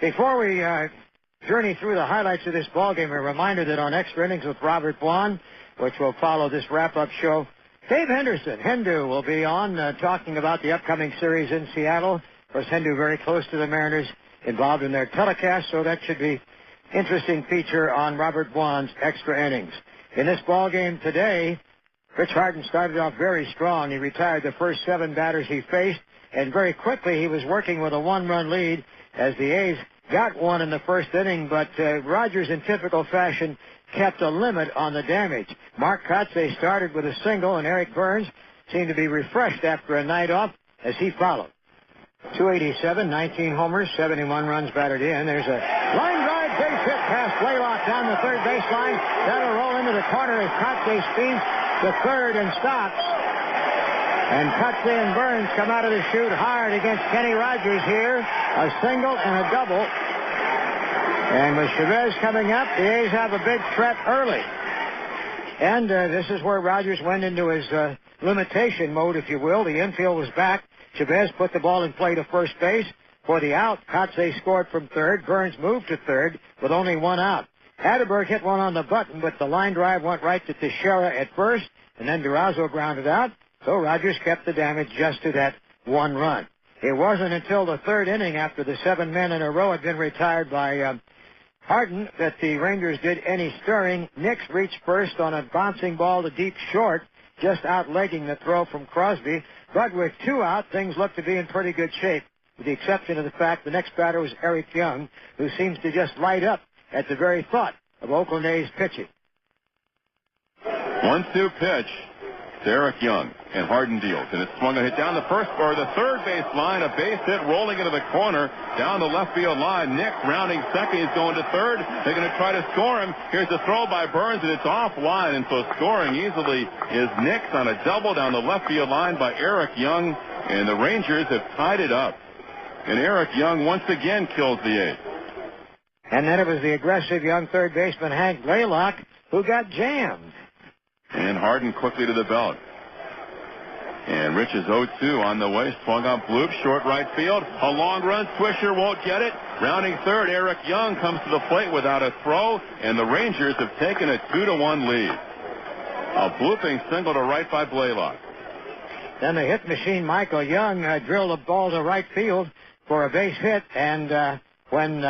Before we journey through the highlights of this ballgame, a reminder that on Extra Innings with Robert Vaughn, which will follow this wrap-up show, Dave Henderson, Hendu, will be on talking about the upcoming series in Seattle. Of course, Hendu very close to the Mariners, involved in their telecast, so that should be interesting feature on Robert Vaughn's Extra Innings. In this ballgame today, Rich Harden started off very strong. He retired the first 7 batters he faced, and very quickly he was working with a 1-run lead as the A's got one in the first inning, but Rogers, in typical fashion, kept a limit on the damage. Mark Kotze started with a single, and Eric Burns seemed to be refreshed after a night off as he followed. 287, 19 homers, 71 runs batted in. There's a line drive base hit past Blaylock down the third baseline. That'll roll into the corner as Kotze speeds to third and stops. And Kotze and Burns come out of the chute hard against Kenny Rogers here. A single and a double. And with Chavez coming up, the A's have a big threat early. And this is where Rogers went into his limitation mode, if you will. The infield was back. Chavez put the ball in play to first base. For the out, Kotze scored from third. Burns moved to third with only 1 out. Hatterberg hit one on the button, but the line drive went right to Teixeira at first, and then Durazo grounded out. So Rogers kept the damage just to that 1 run. It wasn't until the third inning, after the 7 men in a row had been retired by Harden, that the Rangers did any stirring. Nix reached first on a bouncing ball to deep short, just outlegging the throw from Crosby. But with 2 out, things looked to be in pretty good shape, with the exception of the fact the next batter was Eric Young, who seems to just light up at the very thought of Oakland A's pitching. 1-2 pitch to Eric Young, and Harden deals, and it's swung a hit down the third base line, a base hit rolling into the corner, down the left field line. Nick rounding second, he's going to third. They're going to try to score him. Here's a throw by Burns, and it's offline, and so scoring easily is Nix on a double down the left field line by Eric Young, and the Rangers have tied it up. And Eric Young once again kills the A's. And then it was the aggressive young third baseman Hank Blaylock who got jammed. And Harden quickly to the belt. And Rich is 0-2 on the way. Swung on Bloop, short right field. A long run. Swisher won't get it. Rounding third, Eric Young comes to the plate without a throw. And the Rangers have taken a 2-1 lead. A blooping single to right by Blaylock. Then the hit machine, Michael Young, drilled a ball to right field for a base hit. And when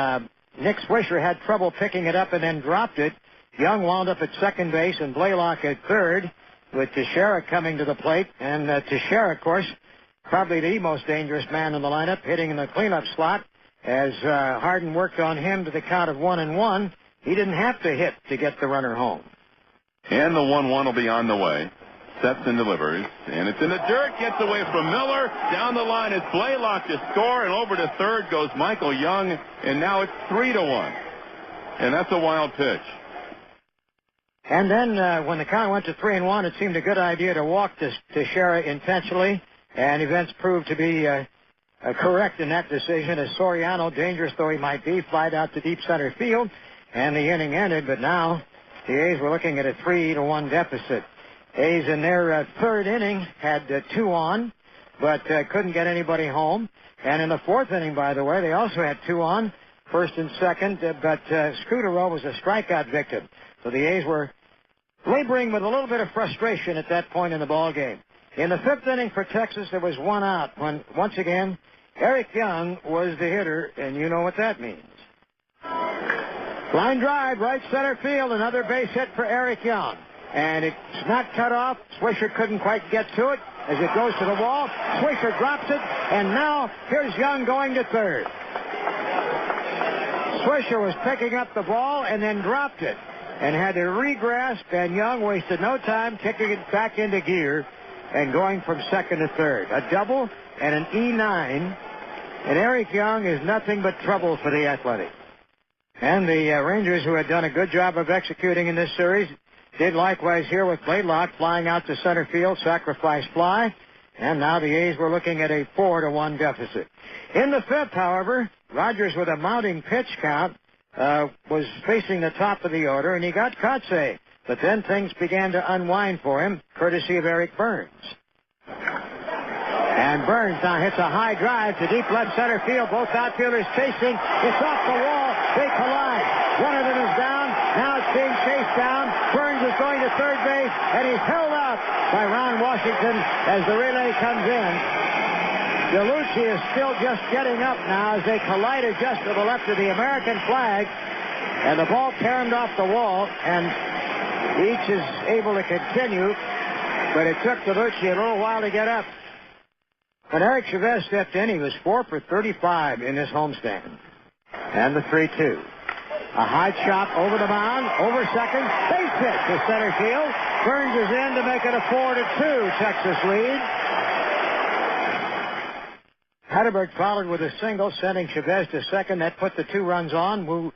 Nick Swisher had trouble picking it up and then dropped it, Young wound up at second base and Blaylock at third, with Teixeira coming to the plate. And Teixeira, of course, probably the most dangerous man in the lineup, hitting in the cleanup slot. As Harden worked on him to the count of 1-1, he didn't have to hit to get the runner home. And the 1-1 will be on the way. Sets and delivers, and it's in the dirt, gets away from Miller. Down the line is Blaylock to score, and over to third goes Michael Young, and now it's 3-1. And that's a wild pitch. And then when the count went to 3-1, it seemed a good idea to walk Teixeira intentionally, and events proved to be correct in that decision, as Soriano, dangerous though he might be, flied out to deep center field, and the inning ended. But now the A's were looking at a 3-1 deficit. A's in their third inning had 2 on, but couldn't get anybody home. And in the fourth inning, by the way, they also had 2 on, first and second, but Scudero was a strikeout victim. So the A's were laboring with a little bit of frustration at that point in the ball game. In the fifth inning for Texas, there was 1 out when, once again, Eric Young was the hitter, and you know what that means. Line drive, right center field, another base hit for Eric Young. And it's not cut off. Swisher couldn't quite get to it as it goes to the wall. Swisher drops it, and now here's Young going to third. Swisher was picking up the ball and then dropped it and had to regrasp, and Young wasted no time kicking it back into gear and going from second to third. A double and an E9, and Eric Young is nothing but trouble for the Athletic. And the Rangers, who had done a good job of executing in this series, did likewise here with Blaylock flying out to center field, sacrifice fly, and now the A's were looking at a 4-1 deficit. In the fifth, however, Rogers, with a mounting pitch count, was facing the top of the order, and he got Kotze. But then things began to unwind for him, courtesy of Eric Burns. And And Burns now hits a high drive to deep left center field. Both outfielders chasing. It's off the wall. They collide. One of them is down. Now it's being chased down. Burns is going to third base, and he's held out by Ron Washington as the relay comes in. DeLucci is still just getting up now as they collided just to the left of the American flag, and the ball caromed off the wall, and each is able to continue, but it took DeLucci a little while to get up. When Eric Chavez stepped in, he was 4 for 35 in this homestand. And the 3-2. A high chop over the mound, over second, base hit to center field. Burns is in to make it a 4-2 Texas lead. Hatterberg followed with a single, sending Chavez to second. That put the 2 runs on, who,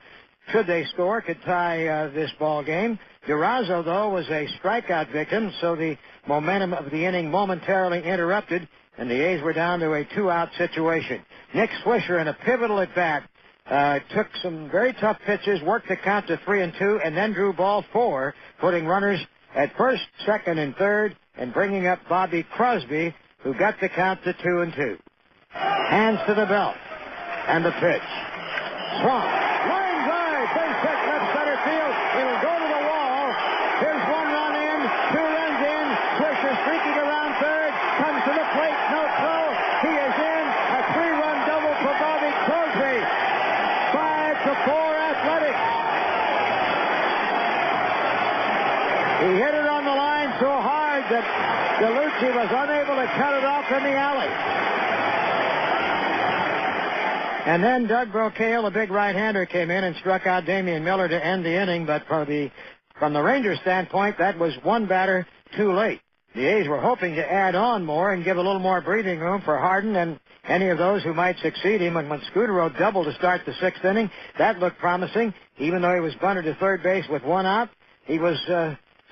should they score, could tie this ball game. Durazo, though, was a strikeout victim, so the momentum of the inning momentarily interrupted, and the A's were down to a 2-out situation. Nick Swisher, in a pivotal at-bat, took some very tough pitches, worked the count to 3-2, and then drew ball 4, putting runners at first, second, and third, and bringing up Bobby Crosby, who got the count to 2-2. Hands to the belt, and the pitch. Swung. Line drive, base hit left center field. It'll go to the wall. Here's 1 run in, 2 runs in. Swisher streaking around third, comes to the plate, no throw. He is in. A 3-run double for Bobby Crosby. 5-4 Athletics. He hit it on the line so hard that DeLucci was unable to cut it off in the alley. And then Doug Brocail, a big right-hander, came in and struck out Damian Miller to end the inning. But from the Rangers' standpoint, that was 1 batter too late. The A's were hoping to add on more and give a little more breathing room for Harden and any of those who might succeed him. And when Scudero doubled to start the 6th inning, that looked promising. Even though he was bunted to third base with 1 out, he was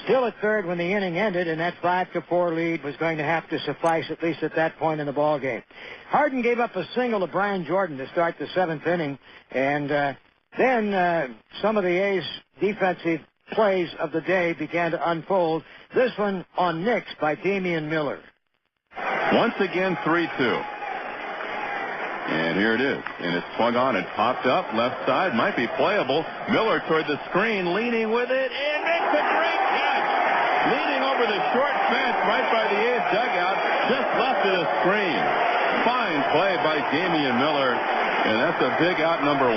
still at third when the inning ended, and that 5-4 lead was going to have to suffice, at least at that point in the ball game. Harden gave up a single to Brian Jordan to start the 7th inning, and then some of the A's defensive plays of the day began to unfold. This one on Knicks by Damian Miller. Once again, 3-2. And here it is. And it's swung on and popped up. Left side might be playable. Miller toward the screen, leaning with it, and makes a great catch. Leaning over the short fence right by the A's dugout, just left of the screen. Fine play by Damian Miller, and that's a big out, number 1.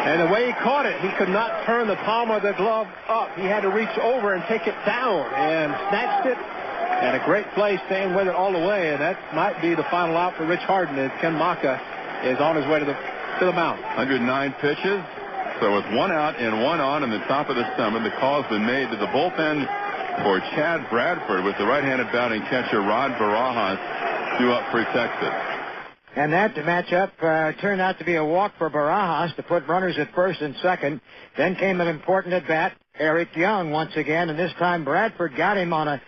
And the way he caught it, he could not turn the palm of the glove up. He had to reach over and take it down and snatched it. And a great play, staying with it all the way. And that might be the final out for Rich Harden as Ken Maka is on his way to the mound. 109 pitches. So with 1 out and 1 on in the top of the 7th, the call's been made to the bullpen for Chad Bradford with the right-handed batting catcher Rod Barajas due up for Texas. And that matchup turned out to be a walk for Barajas to put runners at first and second. Then came an important at-bat, Eric Young once again, and this time Bradford got him on a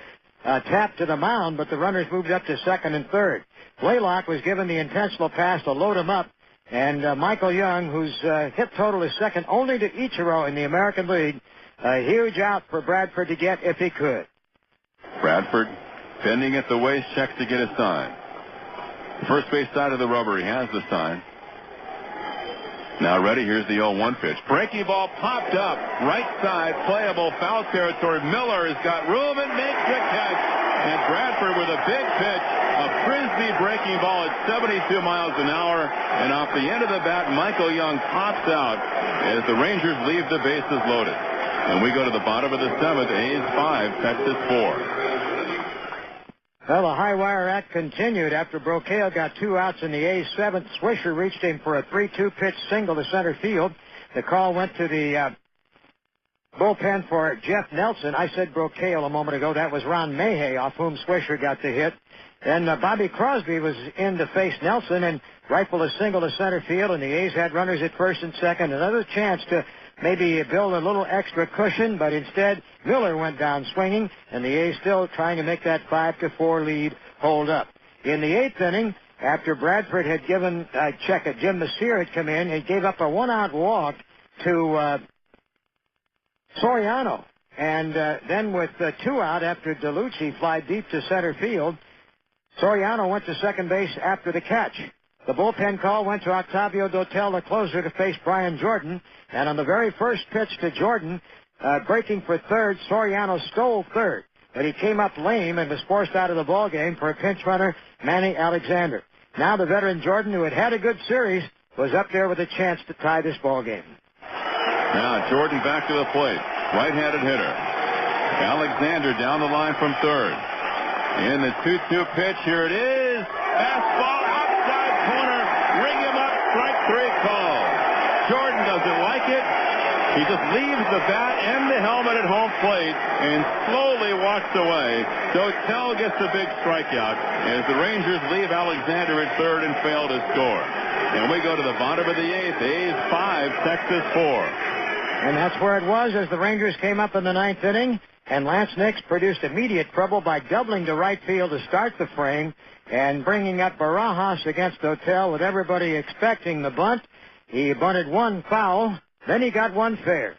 tap to the mound, but the runners moved up to second and third. Blaylock was given the intentional pass to load him up, and Michael Young, whose hit total is second only to Ichiro in the American League, a huge out for Bradford to get if he could. Bradford bending at the waist, checks to get a sign. First base side of the rubber, he has the sign. Now ready, here's the 0-1 pitch. Breaking ball popped up, right side, playable, foul territory. Miller has got room and makes the catch. And Bradford with a big pitch, a frisbee breaking ball at 72 miles an hour. And off the end of the bat, Michael Young pops out as the Rangers leave the bases loaded. And we go to the bottom of the 7th, A's 5, Texas 4. Well, the high wire act continued after Brocail got 2 outs in the A's 7th. Swisher reached him for a 3-2 pitch single to center field. The call went to the bullpen for Jeff Nelson. I said Brocail a moment ago. That was Ron Mayhay, off whom Swisher got the hit. Then Bobby Crosby was in to face Nelson and rifled a single to center field, and the A's had runners at first and second. Another chance to maybe build a little extra cushion, but instead Miller went down swinging, and the A's still trying to make that 5-4 lead hold up. In the 8th inning, after Bradford had given a check, Jim Messier had come in and gave up a 1-out walk to Soriano. And then with 2 out after DeLucci fly deep to center field, Soriano went to second base after the catch. The bullpen call went to Octavio Dotel, the closer, to face Brian Jordan. And on the very first pitch to Jordan, breaking for third, Soriano stole third. But he came up lame and was forced out of the ballgame for a pinch runner, Manny Alexander. Now the veteran Jordan, who had a good series, was up there with a chance to tie this ballgame. Now Jordan back to the plate. Right-handed hitter. Alexander down the line from third. In the 2-2 pitch, here it is. Fastball outside corner. Ring him up. Strike three call. Jordan doesn't like it. He just leaves the bat and the helmet at home plate and slowly walks away. Dotel gets a big strikeout as the Rangers leave Alexander at third and fail to score. And we go to the bottom of the eighth. A's 5, Texas 4. And that's where it was as the Rangers came up in the ninth inning. And Lance Nix produced immediate trouble by doubling to right field to start the frame and bringing up Barajas against Dotel with everybody expecting the bunt. He bunted one foul. Then he got one fair.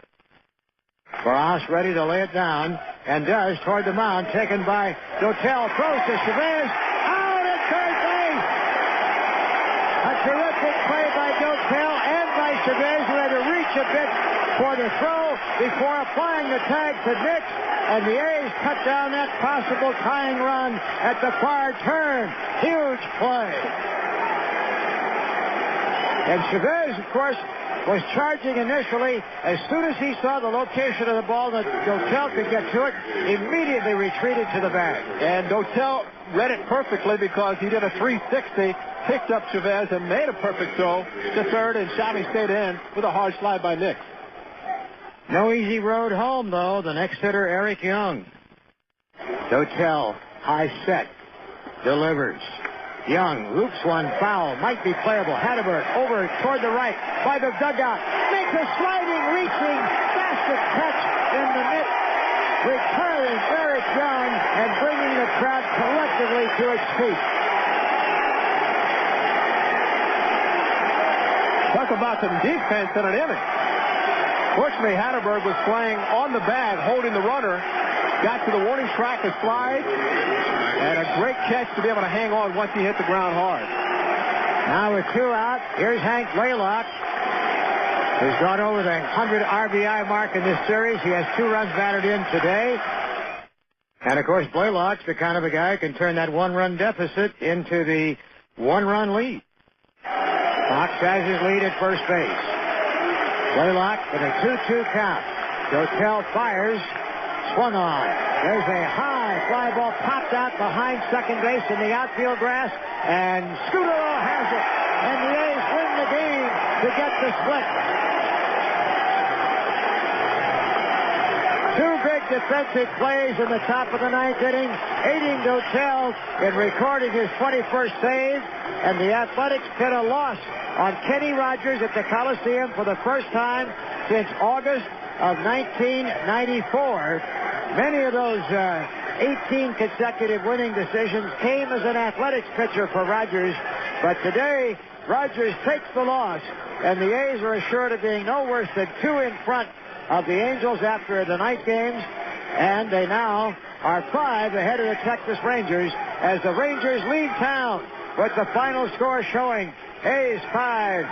Barajas ready to lay it down, and does toward the mound, taken by Dotel. Throws to Chavez. Out at third base. A terrific play by Dotel and by Chavez, who had to reach a bit for the throw before applying the tag to Nix, and the A's cut down that possible tying run at the far turn. Huge play. And Chavez, of course, was charging initially. As soon as he saw the location of the ball that Dotel could get to it, immediately retreated to the bag. And Dotel read it perfectly because he did a 360, picked up Chavez and made a perfect throw to third, and Xavi stayed in with a hard slide by Nix. No easy road home, though. The next hitter, Eric Young. Dotel, high set, delivers. Young loops one foul, might be playable. Hatterberg over toward the right by the dugout. Makes a sliding, reaching, basket catch in the net. Retiring Eric Young and bringing the crowd collectively to its feet. Talk about some defense in an inning. Fortunately, Hatterberg was playing on the bag, holding the runner. Got to the warning track and slide. And a great catch to be able to hang on once he hit the ground hard. Now with two out, here's Hank Blaylock, who's gone over the 100 RBI mark in this series. He has 2 runs batted in today. And, of course, Blaylock's the kind of a guy who can turn that 1-run deficit into the 1-run lead. Fox has his lead at first base. Blaylock with a 2-2 count. Dotel fires. Swung on. There's a high fly ball popped out behind second base in the outfield grass, and Scudero has it, and the A's win the game to get the split. 2 big defensive plays in the top of the ninth inning, aiding Dotel in recording his 21st save, and the Athletics pin a loss on Kenny Rogers at the Coliseum for the first time since August of 1994. Many of those 18 consecutive winning decisions came as an Athletics pitcher for Rogers, but today Rogers takes the loss, and the A's are assured of being no worse than 2 in front of the Angels after the night games, and they now are 5 ahead of the Texas Rangers as the Rangers lead town with the final score showing A's 5.